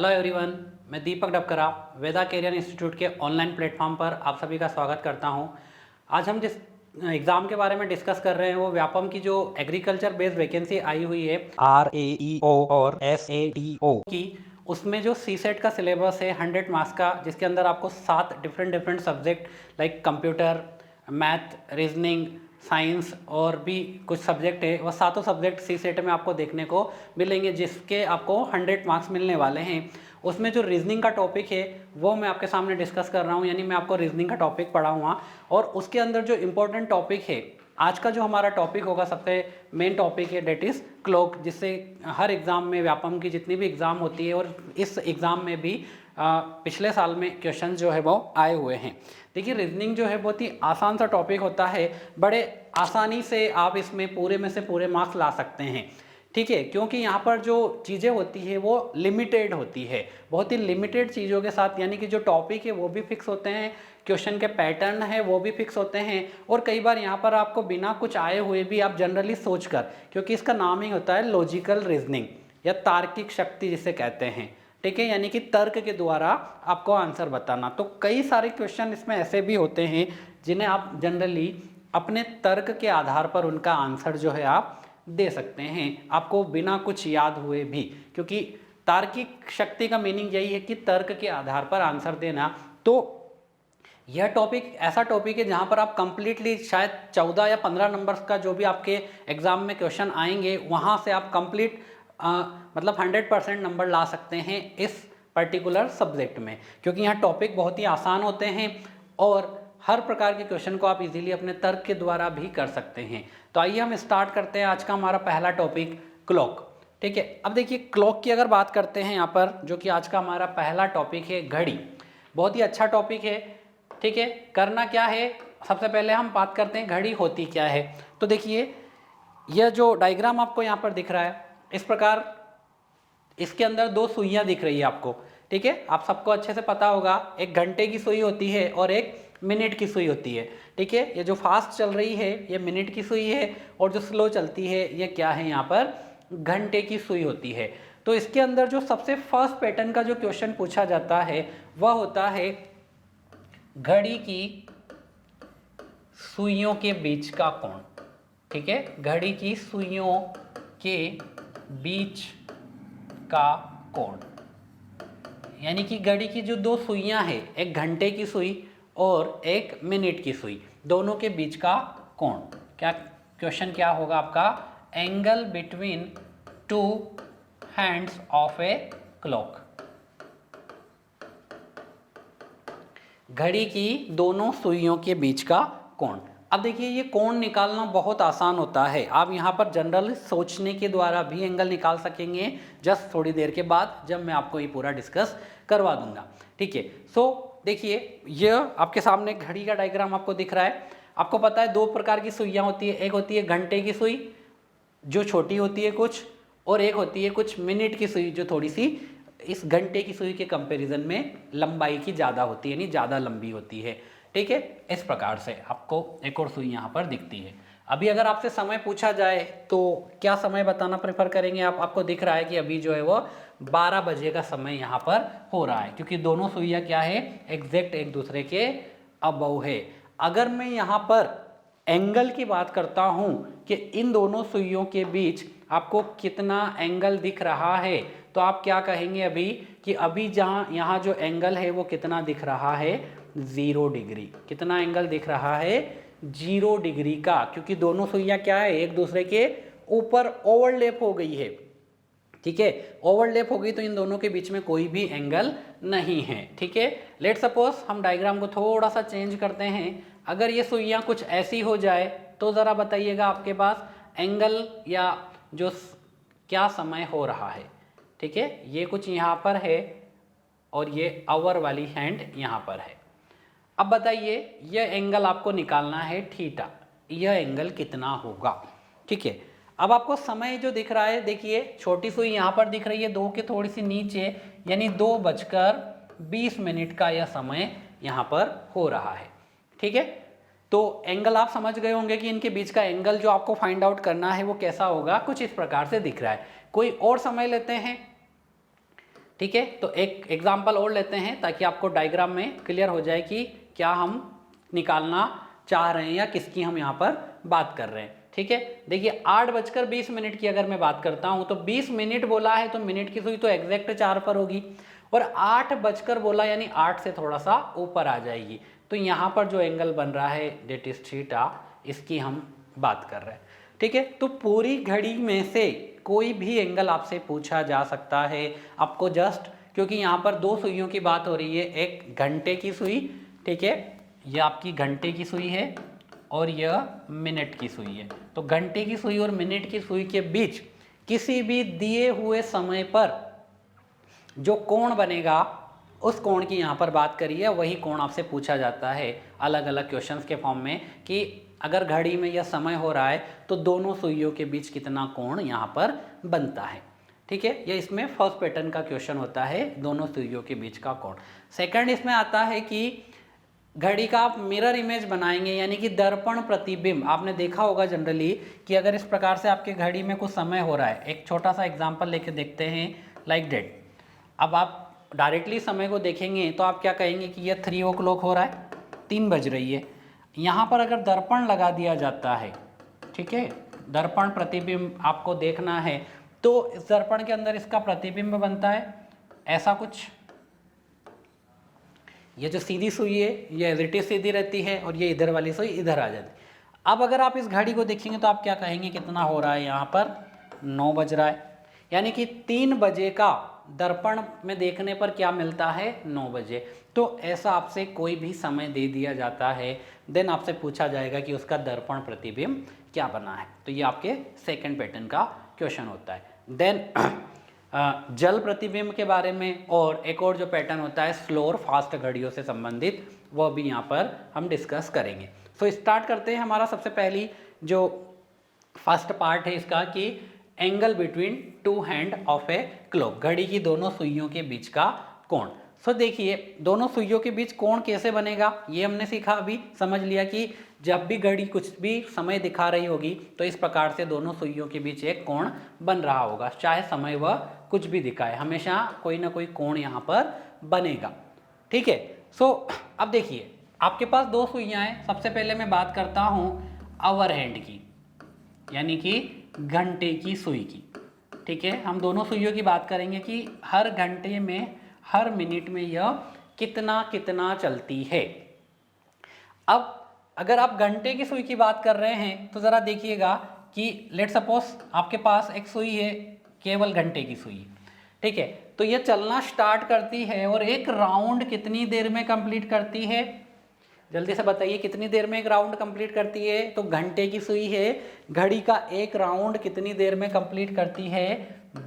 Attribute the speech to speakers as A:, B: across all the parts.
A: Hello everyone, मैं दीपक डबकरा वेदा career institute के online platform पर आप सभी का स्वागत करता हूं। आज हम जिस एग्ज़ाम के बारे में डिस्कस कर रहे हैं वो व्यापम की जो एग्रीकल्चर बेस्ड वैकेंसी आई हुई है RAEO और SATO की, उसमें जो CSET का सिलेबस है 100 मार्क्स का, जिसके अंदर आपको 7 different subject like computer, math, reasoning, science और भी कुछ सब्जेक्ट है, वह सातों सब्जेक्ट CSET में आपको देखने को मिलेंगे, जिसके आपको 100 मार्क्स मिलने वाले हैं। उसमें जो रीजनिंग का टॉपिक है वो मैं आपके सामने डिस्कस कर रहा हूँ, यानी मैं आपको रीजनिंग का टॉपिक पढ़ाऊँगा। और उसके अंदर जो इम्पोर्टेंट टॉपिक है, आज का जो हमारा टॉपिक होगा, सबसे मेन टॉपिक है डेट इज़ क्लॉक, जिससे हर एग्ज़ाम में व्यापम की जितनी भी एग्ज़ाम होती है और इस एग्ज़ाम में भी पिछले साल में क्वेश्चन जो है वो आए हुए हैं। देखिए, रीजनिंग जो है बहुत ही आसान सा टॉपिक होता है, बड़े आसानी से आप इसमें पूरे में से पूरे मार्क्स ला सकते हैं, ठीक है, क्योंकि यहाँ पर जो चीज़ें होती है वो लिमिटेड होती है, बहुत ही लिमिटेड चीज़ों के साथ, यानी कि जो टॉपिक है वो भी फिक्स होते हैं, क्वेश्चन के पैटर्न है वो भी फिक्स होते हैं, और कई बार यहाँ पर आपको बिना कुछ आए हुए भी आप जनरली सोचकर, क्योंकि इसका नाम ही होता है लॉजिकल रीजनिंग या तार्किक शक्ति जिसे कहते हैं, ठीक है, यानी कि तर्क के द्वारा आपको आंसर बताना। तो कई सारे क्वेश्चन इसमें ऐसे भी होते हैं जिन्हें आप जनरली अपने तर्क के आधार पर उनका आंसर जो है आप दे सकते हैं, आपको बिना कुछ याद हुए भी, क्योंकि तार्किक शक्ति का मीनिंग यही है कि तर्क के आधार पर आंसर देना। तो यह टॉपिक ऐसा टॉपिक है जहां पर आप कंप्लीटली शायद 14 या 15 नंबर्स का जो भी आपके एग्जाम में क्वेश्चन आएंगे वहां से आप कंप्लीट मतलब 100% नंबर ला सकते हैं इस पर्टिकुलर सब्जेक्ट में, क्योंकि यहाँ टॉपिक बहुत ही आसान होते हैं और हर प्रकार के क्वेश्चन को आप इजीली अपने तर्क के द्वारा भी कर सकते हैं। तो आइए हम स्टार्ट करते हैं आज का हमारा पहला टॉपिक, क्लॉक, ठीक है। अब देखिए, क्लॉक की अगर बात करते हैं यहाँ पर, जो कि आज का हमारा पहला टॉपिक है, घड़ी, बहुत ही अच्छा टॉपिक है, ठीक है। करना क्या है, सबसे पहले हम बात करते हैं घड़ी होती क्या है। तो देखिए, यह जो डायग्राम आपको यहाँ पर दिख रहा है, इस प्रकार इसके अंदर दो सुइयां दिख रही है आपको, ठीक है, आप सबको अच्छे से पता होगा, एक घंटे की सुई होती है और एक मिनट की सुई होती है, ठीक है। ये जो फास्ट चल रही है ये मिनट की सुई है, और जो स्लो चलती है ये क्या है, यहाँ पर घंटे की सुई होती है। तो इसके अंदर जो सबसे फर्स्ट पैटर्न का जो क्वेश्चन पूछा जाता है वह होता है घड़ी की सुइयों के बीच का कोण, ठीक है, घड़ी की सुइयों के बीच का कोण, यानी कि घड़ी की जो दो सुइयां हैं, एक घंटे की सुई और एक मिनट की सुई, दोनों के बीच का कोण, क्या क्वेश्चन क्या होगा आपका, angle between two hands of a clock, घड़ी की दोनों सुइयों के बीच का कोण। अब देखिए, ये कोण निकालना बहुत आसान होता है, आप यहाँ पर जनरल सोचने के द्वारा भी एंगल निकाल सकेंगे, जस्ट थोड़ी देर के बाद जब मैं आपको ये पूरा डिस्कस करवा दूंगा, ठीक है। सो देखिए, यह आपके सामने घड़ी का डायग्राम आपको दिख रहा है। आपको पता है दो प्रकार की सुइयां होती है, एक होती है घंटे की सुई जो छोटी होती है कुछ, और एक होती है कुछ मिनट की सुई जो थोड़ी सी इस घंटे की सुई के कंपैरिजन में लंबाई की ज़्यादा होती है, यानी ज़्यादा लंबी होती है, ठीक है। इस प्रकार से आपको एक और सुई यहाँ पर दिखती है। अभी अगर आपसे समय पूछा जाए तो क्या समय बताना प्रेफर करेंगे आप, आपको दिख रहा है कि अभी जो है वो 12 बजे का समय यहाँ पर हो रहा है, क्योंकि दोनों सुइयाँ क्या है, एग्जैक्ट एक दूसरे के अबव है। अगर मैं यहाँ पर एंगल की बात करता हूँ कि इन दोनों सुइयों के बीच आपको कितना एंगल दिख रहा है, तो आप क्या कहेंगे अभी कि अभी जहाँ यहाँ जो एंगल है वो कितना दिख रहा है, 0 डिग्री। कितना एंगल दिख रहा है, 0 डिग्री का, क्योंकि दोनों सुइयां क्या है, एक दूसरे के ऊपर ओवरलैप हो गई है, ठीक है, ओवरलैप हो गई, तो इन दोनों के बीच में कोई भी एंगल नहीं है, ठीक है। लेट सपोज हम डायग्राम को थोड़ा सा चेंज करते हैं, अगर ये सुइयां कुछ ऐसी हो जाए तो ज़रा बताइएगा आपके पास एंगल या जो क्या समय हो रहा है, ठीक है, ये कुछ यहाँ पर है और ये आवर वाली हैंड यहाँ पर है। अब बताइए, यह एंगल आपको निकालना है थीटा, यह एंगल कितना होगा, ठीक है। अब आपको समय जो दिख रहा है, देखिए छोटी सुई यहाँ पर दिख रही है 2 के थोड़ी सी नीचे, यानी 2:20 का यह समय यहाँ पर हो रहा है, ठीक है। तो एंगल आप समझ गए होंगे कि इनके बीच का एंगल जो आपको फाइंड आउट करना है वो कैसा होगा, कुछ इस प्रकार से दिख रहा है। कोई और समय लेते हैं, ठीक है, तो एक एग्जाम्पल और लेते हैं ताकि आपको डायग्राम में क्लियर हो जाए कि क्या हम निकालना चाह रहे हैं या किसकी हम यहाँ पर बात कर रहे हैं। ठीक है, देखिए 8:20 की अगर मैं बात करता हूँ तो 20 मिनट बोला है तो मिनट की सुई तो एग्जैक्ट 4 पर होगी, और 8 बजकर बोला यानी 8 से थोड़ा सा ऊपर आ जाएगी। तो यहाँ पर जो एंगल बन रहा है डेट इज थीटा, इसकी हम बात कर रहे हैं। ठीक है, तो पूरी घड़ी में से कोई भी एंगल आपसे पूछा जा सकता है आपको, जस्ट क्योंकि यहाँ पर दो सुइयों की बात हो रही है, एक घंटे की सुई, ठीक है, यह आपकी घंटे की सुई है और यह मिनट की सुई है। तो घंटे की सुई और मिनट की सुई के बीच किसी भी दिए हुए समय पर जो कोण बनेगा उस कोण की यहाँ पर बात करिए, वही कोण आपसे पूछा जाता है अलग अलग क्वेश्चंस के फॉर्म में कि अगर घड़ी में यह समय हो रहा है तो दोनों सुइयों के बीच कितना कोण यहाँ पर बनता है। ठीक है, यह इसमें फर्स्ट पैटर्न का क्वेश्चन होता है, दोनों सुइयों के बीच का कोण। सेकंड इसमें आता है कि घड़ी का आप मिरर इमेज बनाएंगे, यानी कि दर्पण प्रतिबिंब। आपने देखा होगा जनरली कि अगर इस प्रकार से आपके घड़ी में कुछ समय हो रहा है, एक छोटा सा एग्जांपल लेके देखते हैं लाइक डेट। अब आप डायरेक्टली समय को देखेंगे तो आप क्या कहेंगे कि यह 3 o'clock हो रहा है, 3 बज रही है। यहाँ पर अगर दर्पण लगा दिया जाता है, ठीक है, दर्पण प्रतिबिंब आपको देखना है तो इस दर्पण के अंदर इसका प्रतिबिंब बनता है ऐसा कुछ। ये जो सीधी सुई है ये एज इट इज सीधी रहती है और ये इधर वाली सुई इधर आ जाती है। अब अगर आप इस घड़ी को देखेंगे तो आप क्या कहेंगे कितना हो रहा है, यहाँ पर 9 बज रहा है, यानी कि 3 बजे का दर्पण में देखने पर क्या मिलता है, 9 बजे। तो ऐसा आपसे कोई भी समय दे दिया जाता है, देन आपसे पूछा जाएगा कि उसका दर्पण प्रतिबिंब क्या बना है। तो ये आपके सेकंड पैटर्न का क्वेश्चन होता है। देन जल प्रतिबिंब के बारे में और एक और जो पैटर्न होता है स्लो और फास्ट घड़ियों से संबंधित, वह भी यहाँ पर हम डिस्कस करेंगे। सो स्टार्ट करते हैं। हमारा सबसे पहली जो फर्स्ट पार्ट है इसका कि angle between 2 hand of a clock, घड़ी की दोनों सुइयों के बीच का कोण। सो देखिए दोनों सुइयों के बीच कोण कैसे बनेगा ये हमने सीखा, अभी समझ लिया कि जब भी घड़ी कुछ भी समय दिखा रही होगी तो इस प्रकार से दोनों सुइयों के बीच एक कोण बन रहा होगा, चाहे समय वह कुछ भी दिखाए, हमेशा कोई ना कोई कोण यहाँ पर बनेगा। ठीक है, सो अब देखिए आपके पास दो सुइयाँ हैं। सबसे पहले मैं बात करता हूँ आवर हैंड की, यानी कि घंटे की सुई की। ठीक है, हम दोनों सुइयों की बात करेंगे कि हर घंटे में हर मिनट में यह कितना कितना चलती है। अब अगर आप घंटे की सुई की बात कर रहे हैं तो ज़रा देखिएगा कि लेट सपोज आपके पास एक सुई है, केवल घंटे की सुई, ठीक है, तो यह चलना स्टार्ट करती है और एक राउंड कितनी देर में कंप्लीट करती है, जल्दी से बताइए कितनी देर में एक राउंड कंप्लीट करती है। तो घंटे की सुई है, घड़ी का एक राउंड कितनी देर में कंप्लीट करती है,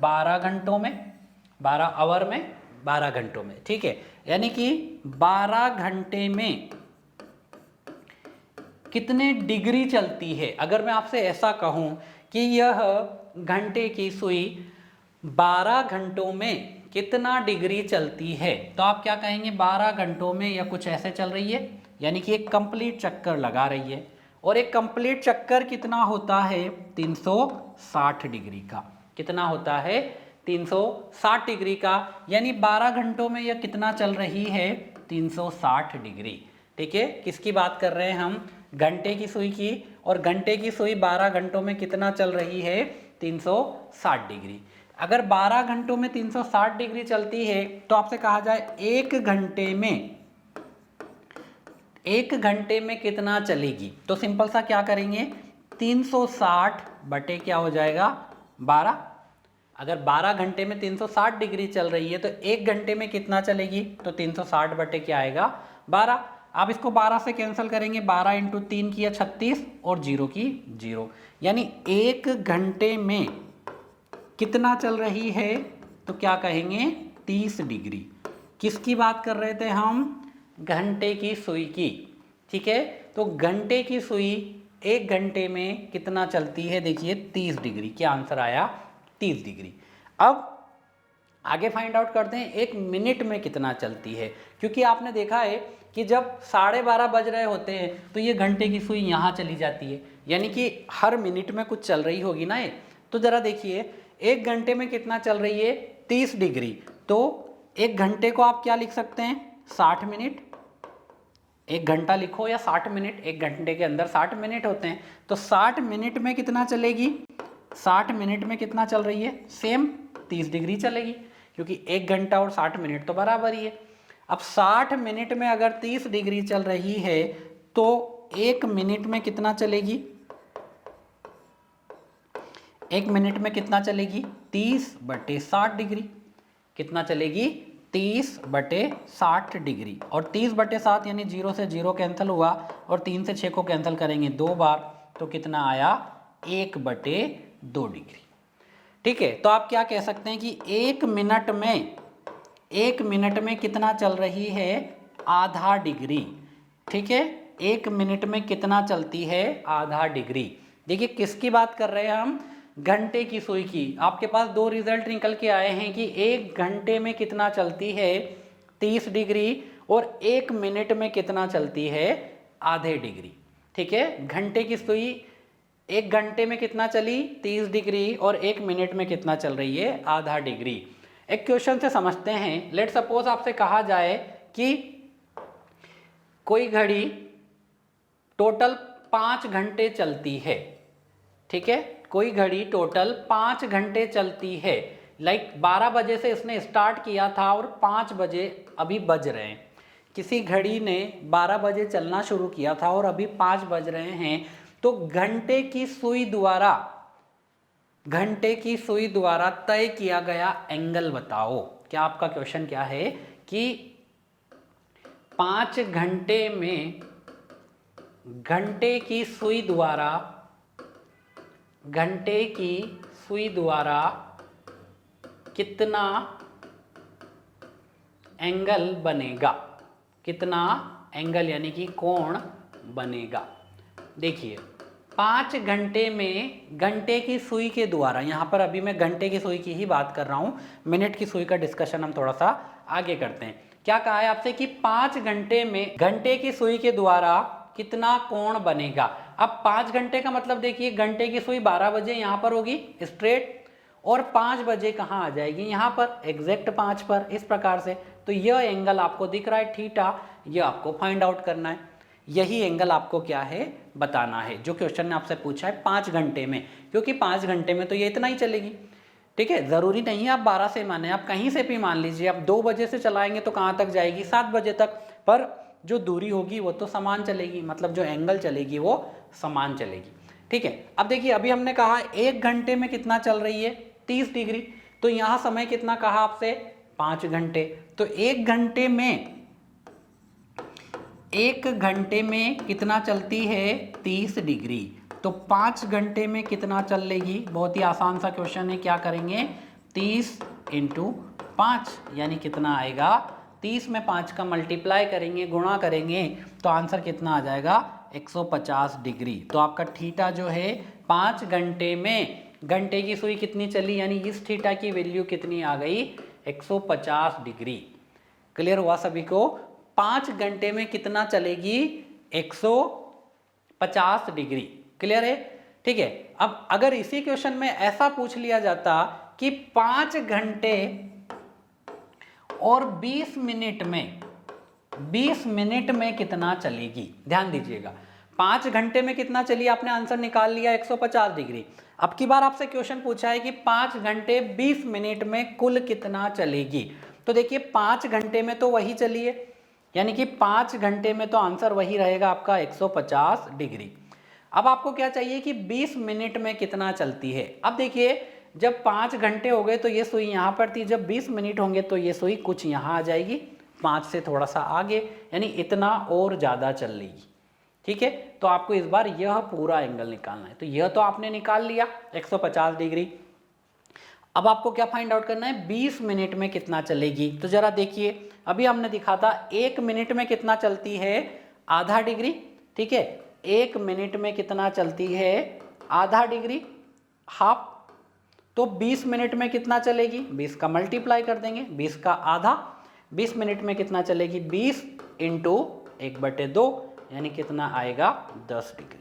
A: 12 घंटों में, 12 आवर में, 12 घंटों में। ठीक है, यानी कि 12 घंटे में कितने डिग्री चलती है। अगर मैं आपसे ऐसा कहूं कि यह घंटे की सुई 12 घंटों में कितना डिग्री चलती है, तो आप क्या कहेंगे, 12 घंटों में यह कुछ ऐसे चल रही है, यानी कि एक कंप्लीट चक्कर लगा रही है। और एक कंप्लीट चक्कर कितना होता है, 360 डिग्री का। कितना होता है, 360 डिग्री का, यानी 12 घंटों में यह कितना चल रही है, 360 डिग्री। ठीक है, किसकी बात कर रहे हैं हम, घंटे की सुई की, और घंटे की सुई 12 घंटों में कितना चल रही है, 360 डिग्री। अगर 12 घंटों में 360 डिग्री चलती है तो आपसे कहा जाए एक घंटे में कितना चलेगी, तो सिंपल सा क्या करेंगे, 360 बटे क्या हो जाएगा, 12। अगर 12 घंटे में 360 डिग्री चल रही है तो एक घंटे में कितना चलेगी, तो 360 बटे क्या आएगा, 12। आप इसको 12 से कैंसिल करेंगे, 12 इंटू 3 किया 36 और 0 की 0, यानी एक घंटे में कितना चल रही है, तो क्या कहेंगे, 30 डिग्री। किसकी बात कर रहे थे हम, घंटे की सुई की। ठीक है, तो घंटे की सुई एक घंटे में कितना चलती है, देखिए 30 डिग्री। क्या आंसर आया, 30 डिग्री। अब आगे फाइंड आउट करते हैं एक मिनट में कितना चलती है, क्योंकि आपने देखा है कि जब 12:30 बज रहे होते हैं तो ये घंटे की सुई यहाँ चली जाती है, यानी कि हर मिनट में कुछ चल रही होगी ना ये। तो ज़रा देखिए एक घंटे में कितना चल रही है, 30 डिग्री, तो 1 घंटे को आप क्या लिख सकते हैं, 60 मिनट। 1 घंटा लिखो या 60 मिनट, 1 घंटे के अंदर 60 मिनट होते हैं। तो 60 मिनट में कितना चलेगी, 60 मिनट में कितना चल रही है, सेम 30 डिग्री चलेगी, क्योंकि 1 घंटा और 60 मिनट तो बराबर ही है। अब 60 मिनट में अगर 30 डिग्री चल रही है तो 1 मिनट में कितना चलेगी, 1 मिनट में कितना चलेगी, 30/60 डिग्री। कितना चलेगी, 30/60 डिग्री। और 30/7 यानी 0 से 0 कैंसिल हुआ और 3 से 6 को कैंसिल करेंगे 2 बार, तो कितना आया, 1/2 डिग्री। ठीक है, तो आप क्या कह सकते हैं कि 1 मिनट में कितना चल रही है, आधा डिग्री। ठीक है, 1 मिनट में कितना चलती है, आधा डिग्री। देखिए किसकी बात कर रहे हैं हम, घंटे की सुई की। आपके पास 2 रिजल्ट निकल के आए हैं कि 1 घंटे में कितना चलती है, 30 डिग्री, और 1 मिनट में कितना चलती है, आधे डिग्री। ठीक है, घंटे की सुई 1 घंटे में कितना चली, 30 डिग्री, और 1 मिनट में कितना चल रही है, आधा डिग्री। एक क्वेश्चन से समझते हैं। लेट सपोज आपसे कहा जाए कि कोई घड़ी टोटल 5 घंटे चलती है। ठीक है, कोई घड़ी टोटल 5 घंटे चलती है। लाइक 12 बजे से इसने स्टार्ट किया था और 5 बजे अभी बज रहे हैं। किसी घड़ी ने 12 बजे चलना शुरू किया था और अभी 5 बज रहे हैं। तो घंटे की सुई द्वारा तय किया गया एंगल बताओ। क्या आपका क्वेश्चन क्या है कि 5 घंटे में घंटे की सुई द्वारा कितना एंगल बनेगा, कितना एंगल यानी कि कोण बनेगा। देखिए 5 घंटे में घंटे की सुई के द्वारा, यहाँ पर अभी मैं घंटे की सुई की ही बात कर रहा हूँ, मिनट की सुई का डिस्कशन हम थोड़ा सा आगे करते हैं। क्या कहा है आपसे कि 5 घंटे में घंटे की सुई के द्वारा कितना कोण बनेगा। अब 5 घंटे का मतलब देखिए, घंटे की सुई 12 बजे यहाँ पर होगी स्ट्रेट, और 5 बजे कहाँ आ जाएगी, यहाँ पर एग्जैक्ट 5 पर, इस प्रकार से। तो यह एंगल आपको दिख रहा है थीटा, यह आपको फाइंड आउट करना है। यही एंगल आपको क्या है, बताना है, जो क्वेश्चन ने आपसे पूछा है 5 घंटे में, क्योंकि 5 घंटे में तो ये इतना ही चलेगी। ठीक है, ज़रूरी नहीं है आप 12 से माने, आप कहीं से भी मान लीजिए। आप 2 बजे से चलाएंगे तो कहाँ तक जाएगी, 7 बजे तक, पर जो दूरी होगी वो तो समान चलेगी, मतलब जो एंगल चलेगी वो समान चलेगी। ठीक है, अब देखिए अभी हमने कहा 1 घंटे में कितना चल रही है, 30 डिग्री। तो यहाँ समय कितना कहा आपसे, 5 घंटे। तो 1 घंटे में कितना चलती है, 30 डिग्री। तो 5 घंटे में कितना चल लेगी, बहुत ही आसान सा क्वेश्चन है। क्या करेंगे, 30 × 5 यानी कितना आएगा, 30 में 5 का मल्टीप्लाई करेंगे, गुणा करेंगे, तो आंसर कितना आ जाएगा, 150 डिग्री। तो आपका थीटा जो है 5 घंटे में घंटे की सुई कितनी चली, यानी इस थीटा की वैल्यू कितनी आ गई, 150 डिग्री। क्लियर हुआ सभी को। 5 घंटे में कितना चलेगी, 150 डिग्री। क्लियर है। ठीक है, अब अगर इसी क्वेश्चन में ऐसा पूछ लिया जाता कि 5 घंटे और 20 मिनट में कितना चलेगी। ध्यान दीजिएगा, 5 घंटे में कितना चली, आपने आंसर निकाल लिया 150 डिग्री। अब की बार आपसे क्वेश्चन पूछा है कि 5 घंटे 20 मिनट में कुल कितना चलेगी। तो देखिए 5 घंटे में तो वही चली है, यानी कि 5 घंटे में तो आंसर वही रहेगा आपका 150 डिग्री। अब आपको क्या चाहिए कि 20 मिनट में कितना चलती है। अब देखिए जब 5 घंटे हो गए तो ये सुई यहाँ पर थी, जब 20 मिनट होंगे तो ये सुई कुछ यहाँ आ जाएगी, 5 से थोड़ा सा आगे, यानी इतना और ज़्यादा चल लेगी। ठीक है, तो आपको इस बार यह पूरा एंगल निकालना है। तो यह तो आपने निकाल लिया 150 डिग्री। अब आपको क्या फाइंड आउट करना है, 20 मिनट में कितना चलेगी। तो जरा देखिए, अभी हमने दिखा था 1 मिनट में कितना चलती है, आधा डिग्री। ठीक है, 1 मिनट में कितना चलती है, आधा डिग्री, हाफ। तो 20 मिनट में कितना चलेगी, 20 का मल्टीप्लाई कर देंगे, 20 का आधा। 20 मिनट में कितना चलेगी, 20 × 1/2 यानी कितना आएगा, 10 डिग्री।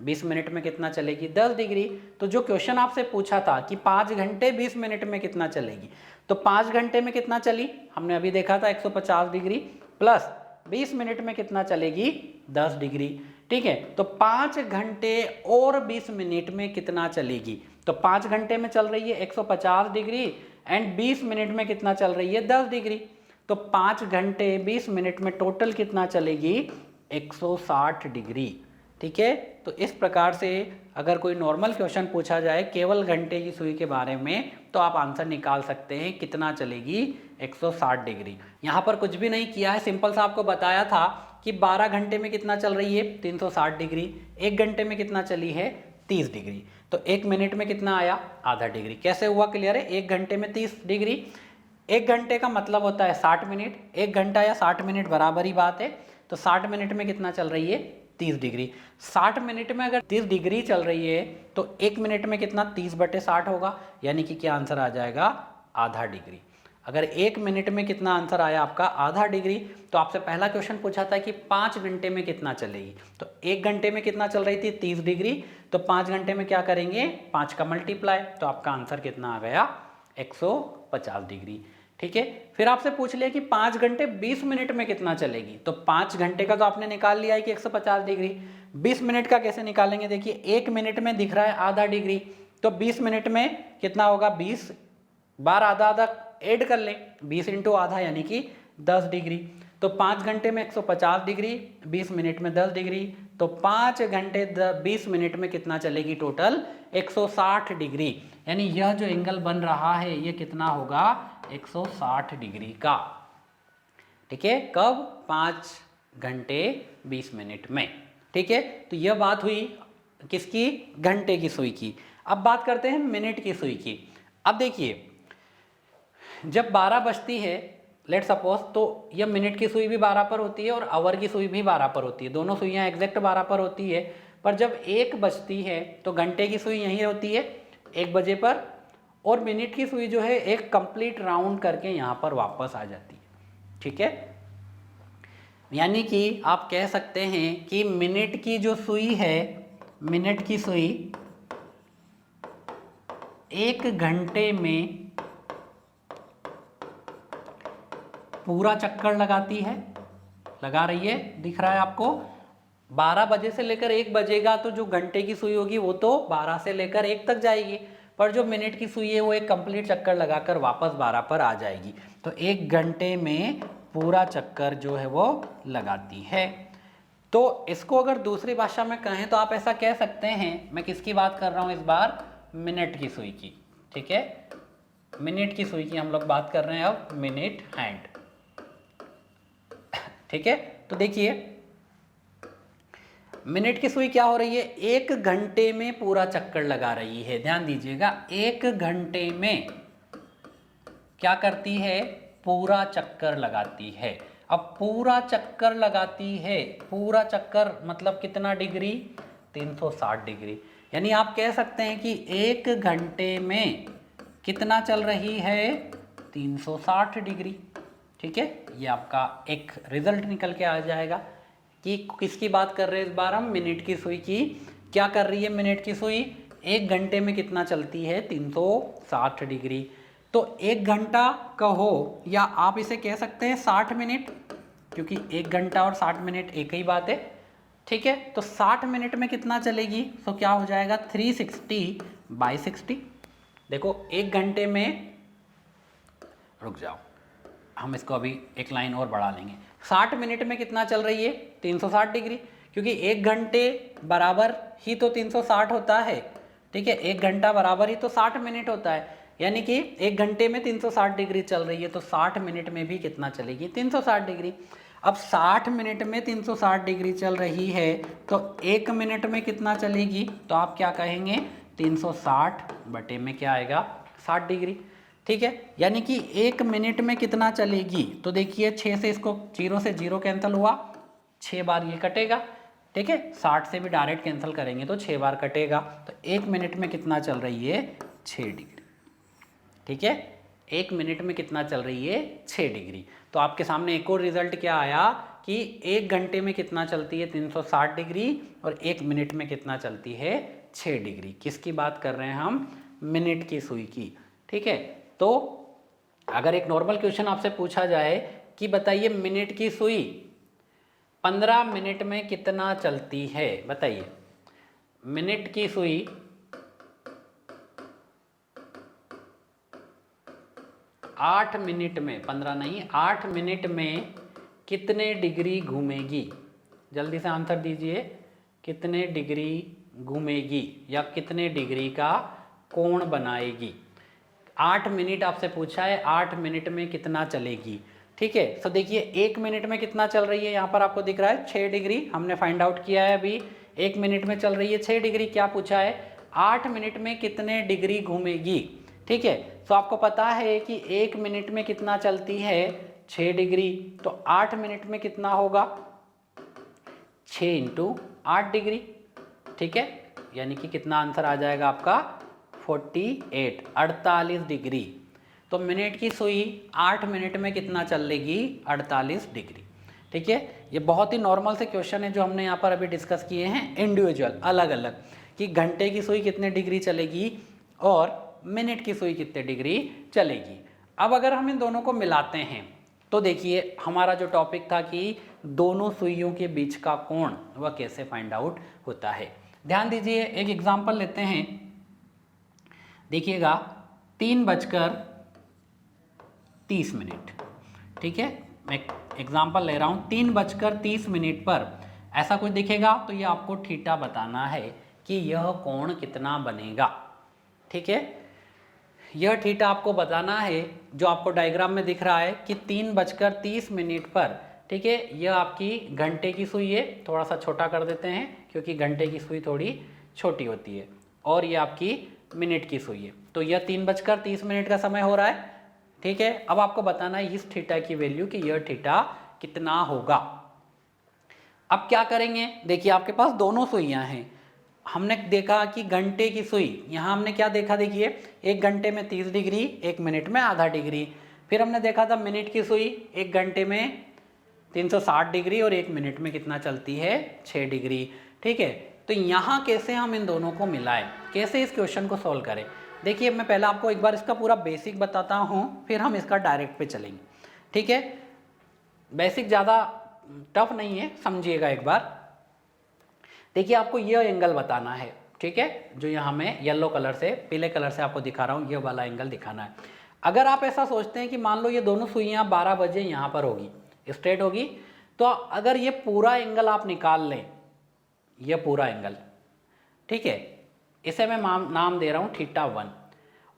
A: 20 मिनट में कितना चलेगी 10 डिग्री। तो जो क्वेश्चन आपसे पूछा था कि 5 घंटे 20 मिनट में कितना चलेगी, तो 5 घंटे में कितना चली, हमने अभी देखा था 150 डिग्री, प्लस 20 मिनट में कितना चलेगी 10 डिग्री। ठीक है, तो 5 घंटे और 20 मिनट में कितना चलेगी, तो 5 घंटे में चल रही है 150 डिग्री एंड 20 मिनट में कितना चल रही है 10 डिग्री। तो 5 घंटे 20 मिनट में टोटल कितना चलेगी 160 डिग्री। ठीक है, तो इस प्रकार से अगर कोई नॉर्मल क्वेश्चन पूछा जाए केवल घंटे की सुई के बारे में, तो आप आंसर निकाल सकते हैं कितना चलेगी 160 डिग्री। यहाँ पर कुछ भी नहीं किया है, सिंपल सा आपको बताया था कि 12 घंटे में कितना चल रही है 360 डिग्री, 1 घंटे में कितना चली है 30 डिग्री, तो 1 मिनट में कितना आया आधा डिग्री। कैसे हुआ क्लियर है, 1 घंटे में 30 डिग्री, 1 घंटे का मतलब होता है 60 मिनट, 1 घंटा या 60 मिनट बराबर ही बात है। तो 60 मिनट में कितना चल रही है 30 डिग्री। 60 मिनट में अगर 30 डिग्री चल रही है तो 1 मिनट में कितना 30/60 होगा, यानी कि क्या आंसर आ जाएगा आधा डिग्री। अगर 1 मिनट में कितना आंसर आया आपका आधा डिग्री, तो आपसे पहला क्वेश्चन पूछा था कि 5 घंटे में कितना चलेगी, तो 1 घंटे में कितना चल रही थी 30 डिग्री, तो 5 घंटे में क्या करेंगे 5 का मल्टीप्लाई, तो आपका आंसर कितना आ गया 150 डिग्री। ठीक है, फिर आपसे पूछ लिया कि 5 घंटे 20 मिनट में कितना चलेगी, तो 5 घंटे का तो आपने निकाल लिया है कि 150 डिग्री, 20 मिनट का कैसे निकालेंगे, देखिए 1 मिनट में दिख रहा है आधा डिग्री, तो 20 मिनट में कितना होगा 20 बार आधा आधा ऐड कर लें, 20 इंटू आधा यानी कि 10 डिग्री। तो 5 घंटे में 150 डिग्री, 20 मिनट में 10 डिग्री, तो 5 घंटे 20 मिनट में कितना चलेगी टोटल 160 डिग्री। यानी यह जो एंगल बन रहा है ये कितना होगा 160 डिग्री का। ठीक है, कब 5 घंटे 20 मिनट में। ठीक है, तो यह बात हुई किसकी घंटे की सुई की। अब बात करते हैं मिनट की सुई की। अब देखिए जब 12 बजती है लेट सपोज, तो यह मिनट की सुई भी 12 पर होती है और आवर की सुई भी 12 पर होती है, दोनों सुइयां एग्जैक्ट 12 पर होती है। पर जब 1 बजती है तो घंटे की सुई यहीं होती है 1 बजे पर, और मिनट की सुई जो है एक कंप्लीट राउंड करके यहाँ पर वापस आ जाती है। ठीक है, यानी कि आप कह सकते हैं कि मिनट की जो सुई है, मिनट की सुई 1 घंटे में पूरा चक्कर लगाती है, लगा रही है, दिख रहा है आपको। 12 बजे से लेकर 1 बजेगा तो जो घंटे की सुई होगी वो तो 12 से लेकर 1 तक जाएगी, पर जो मिनट की सुई है वो एक कंप्लीट चक्कर लगाकर वापस 12 पर आ जाएगी। तो 1 घंटे में पूरा चक्कर जो है वो लगाती है। तो इसको अगर दूसरी भाषा में कहें तो आप ऐसा कह सकते हैं, मैं किसकी बात कर रहा हूँ इस बार, मिनट की सुई की। ठीक है, मिनट की सुई की हम लोग बात कर रहे हैं अब, मिनट हैंड। ठीक है, तो देखिए मिनट की सुई क्या हो रही है 1 घंटे में पूरा चक्कर लगा रही है। ध्यान दीजिएगा 1 घंटे में क्या करती है पूरा चक्कर लगाती है। अब पूरा चक्कर लगाती है, पूरा चक्कर मतलब कितना डिग्री 360 डिग्री। यानी आप कह सकते हैं कि 1 घंटे में कितना चल रही है 360 डिग्री। ठीक है, ये आपका एक रिजल्ट निकल के आ जाएगा कि किसकी बात कर रहे हैं इस बार हम, मिनट की सुई की। क्या कर रही है मिनट की सुई 1 घंटे में कितना चलती है 360 डिग्री। तो 1 घंटा कहो या आप इसे कह सकते हैं 60 मिनट, क्योंकि 1 घंटा और 60 मिनट एक ही बात है। ठीक है, तो 60 मिनट में कितना चलेगी, तो क्या हो जाएगा 360/60। देखो 1 घंटे में, रुक जाओ हम इसको अभी एक लाइन और बढ़ा लेंगे, 60 मिनट में कितना चल रही है 360 डिग्री, क्योंकि 1 घंटे बराबर ही तो 360 होता है। ठीक है, 1 घंटा बराबर ही तो 60 मिनट होता है, यानी कि 1 घंटे में 360 डिग्री चल रही है, तो 60 मिनट में भी कितना चलेगी 360 डिग्री। अब 60 मिनट में 360 डिग्री चल रही है तो 1 मिनट में कितना चलेगी, तो आप क्या कहेंगे 360 बटे में क्या आएगा 60 डिग्री। ठीक है, यानी कि 1 मिनट में कितना चलेगी, तो देखिए 6 से इसको 0 से 0 कैंसिल हुआ, 6 बार ये कटेगा। ठीक है, 60 से भी डायरेक्ट कैंसिल करेंगे तो 6 बार कटेगा, तो 1 मिनट में कितना चल रही है 6 डिग्री। ठीक है, 1 मिनट में कितना चल रही है, 6 डिग्री। तो आपके सामने एक और रिजल्ट क्या आया कि 1 घंटे में कितना चलती है, 360 डिग्री, और 1 मिनट में कितना चलती है, 6 डिग्री। किसकी बात कर रहे हैं हम, मिनट की सुई की। ठीक है, तो अगर एक नॉर्मल क्वेश्चन आपसे पूछा जाए कि बताइए मिनट की सुई 15 मिनट में कितना चलती है, बताइए मिनट की सुई 8 मिनट में, 15 नहीं 8 मिनट में कितने डिग्री घूमेगी, जल्दी से आंसर दीजिए, कितने डिग्री घूमेगी या कितने डिग्री का कोण बनाएगी। 8 मिनट आपसे पूछा है, 8 मिनट में कितना चलेगी। ठीक है, तो देखिए 1 मिनट में कितना चल रही है, यहाँ पर आपको दिख रहा है 6 डिग्री, हमने फाइंड आउट किया है अभी। 1 मिनट में चल रही है 6 डिग्री, क्या पूछा है, 8 मिनट में कितने डिग्री घूमेगी। ठीक है, तो आपको पता है कि 1 मिनट में कितना चलती है, 6 डिग्री, तो 8 मिनट में कितना होगा, 6 इंटू 8 डिग्री। ठीक है, यानी कि कितना आंसर आ जाएगा आपका, 48, 48 डिग्री। तो मिनट की सुई 8 मिनट में कितना चल लेगी, 48 डिग्री। ठीक है, ये बहुत ही नॉर्मल से क्वेश्चन है जो हमने यहाँ पर अभी डिस्कस किए हैं इंडिविजुअल, अलग अलग, कि घंटे की सुई कितने डिग्री चलेगी और मिनट की सुई कितने डिग्री चलेगी। अब अगर हम इन दोनों को मिलाते हैं तो देखिए हमारा जो टॉपिक था कि दोनों सुइयों के बीच का कोण वह कैसे फाइंड आउट होता है। ध्यान दीजिए, एक एग्जांपल लेते हैं, देखिएगा 3:30। ठीक है, मैं एग्जांपल ले रहा हूँ, 3:30 पर ऐसा कुछ दिखेगा तो ये आपको थीटा बताना है कि यह कोण कितना बनेगा। ठीक है, यह थीटा आपको बताना है, जो आपको डायग्राम में दिख रहा है कि 3:30 पर। ठीक है, यह आपकी घंटे की सुई है, थोड़ा सा छोटा कर देते हैं क्योंकि घंटे की सुई थोड़ी छोटी होती है, और ये आपकी मिनट की सुई है। तो यह 3:30 का समय हो रहा है। ठीक है, अब आपको बताना है इस थीटा की वैल्यू कि यह थीटा कितना होगा। अब क्या करेंगे, देखिए आपके पास दोनों सुइयां हैं। हमने देखा कि घंटे की सुई, यहाँ हमने क्या देखा, देखिए 1 घंटे में 30 डिग्री, 1 मिनट में आधा डिग्री। फिर हमने देखा था मिनट की सुई 1 घंटे में 360 डिग्री और 1 मिनट में कितना चलती है, 6 डिग्री। ठीक है, तो यहाँ कैसे हम इन दोनों को मिलाएं, कैसे इस क्वेश्चन को सॉल्व करें। देखिए मैं पहले आपको एक बार इसका पूरा बेसिक बताता हूँ, फिर हम इसका डायरेक्ट पे चलेंगे। ठीक है, बेसिक ज़्यादा टफ नहीं है, समझिएगा एक बार। देखिए आपको यह एंगल बताना है। ठीक है, जो यहाँ मैं येलो कलर से, पीले कलर से आपको दिखा रहा हूँ, ये वाला एंगल दिखाना है। अगर आप ऐसा सोचते हैं कि मान लो ये दोनों सुइयाँ 12 बजे यहाँ पर होगी, स्ट्रेट होगी, तो अगर ये पूरा एंगल आप निकाल लें, ये पूरा एंगल, ठीक है, इसे मैं नाम दे रहा हूँ θ1,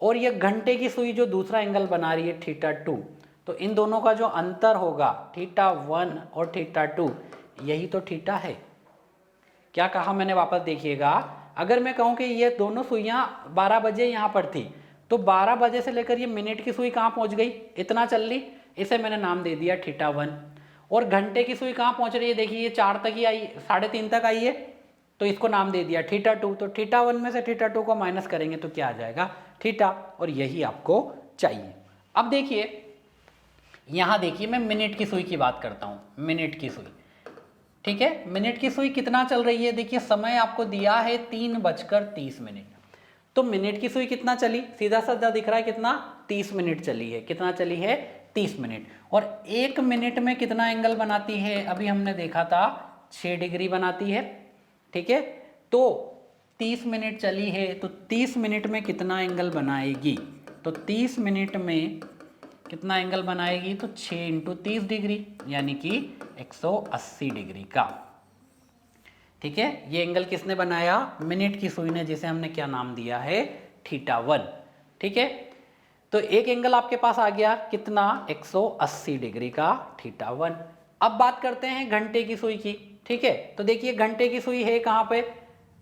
A: और ये घंटे की सुई जो दूसरा एंगल बना रही है θ2, तो इन दोनों का जो अंतर होगा θ1 और θ2, यही तो थीटा है। क्या कहा मैंने, वापस देखिएगा, अगर मैं कहूँ कि ये दोनों सुइयाँ 12 बजे यहाँ पर थी, तो 12 बजे से लेकर ये मिनट की सुई कहाँ पहुँच गई, इतना चल ली, इसे मैंने नाम दे दिया θ1। और घंटे की सुई कहाँ पहुँच रही है, देखिए ये 4 तक ही आई, 3:30 तक आई है, तो इसको नाम दे दिया θ2। तो θ1 में से θ2 को माइनस करेंगे तो क्या आ जाएगा, थीटा, और यही आपको चाहिए। अब देखिए यहाँ देखिए मैं मिनट की सुई की बात करता हूँ, मिनट की सुई। ठीक है, मिनट की सुई कितना चल रही है, देखिए समय आपको दिया है 3:30। तो मिनट की सुई कितना चली, सीधा साधा दिख रहा है कितना, 30 मिनट चली है। कितना चली है, 30 मिनट। और 1 मिनट में कितना एंगल बनाती है, अभी हमने देखा था 6 डिग्री बनाती है। ठीक है, तो 30 मिनट चली है, तो 30 मिनट में कितना एंगल बनाएगी, तो 30 मिनट में कितना एंगल बनाएगी, तो 6 इंटू 30 डिग्री, यानी कि 180 डिग्री का। ठीक है, ये एंगल किसने बनाया, मिनट की सुई ने, जिसे हमने क्या नाम दिया है, θ1। ठीक है, तो एक एंगल आपके पास आ गया कितना, 180 डिग्री का θ1। अब बात करते हैं घंटे की सुई की। ठीक है, तो देखिए घंटे की सुई है कहाँ पे,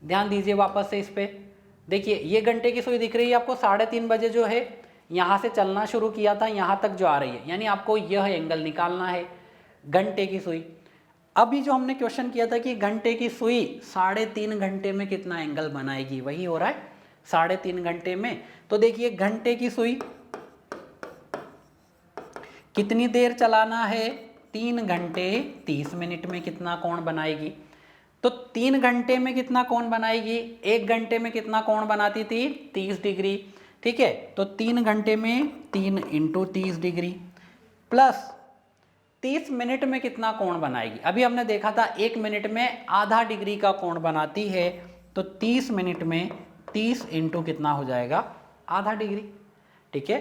A: ध्यान दीजिए वापस से इस पे, देखिए ये घंटे की सुई दिख रही है आपको, 3:30 बजे जो है यहाँ से चलना शुरू किया था, यहाँ तक जो आ रही है, यानी आपको यह एंगल निकालना है घंटे की सुई। अभी जो हमने क्वेश्चन किया था कि घंटे की सुई 3.5 घंटे में कितना एंगल बनाएगी, वही हो रहा है 3.5 घंटे में। तो देखिए घंटे की सुई कितनी देर चलाना है, 3 घंटे 30 मिनट में कितना कोण बनाएगी। तो 3 घंटे में कितना कोण बनाएगी, 1 घंटे में कितना कोण बनाती थी, 30 डिग्री। ठीक है, तो 3 घंटे में 3 इंटू 30 डिग्री प्लस 30 मिनट में कितना कोण बनाएगी। अभी हमने देखा था 1 मिनट में आधा डिग्री का कोण बनाती है, तो 30 मिनट में 30 इंटू कितना हो जाएगा, आधा डिग्री। ठीक है,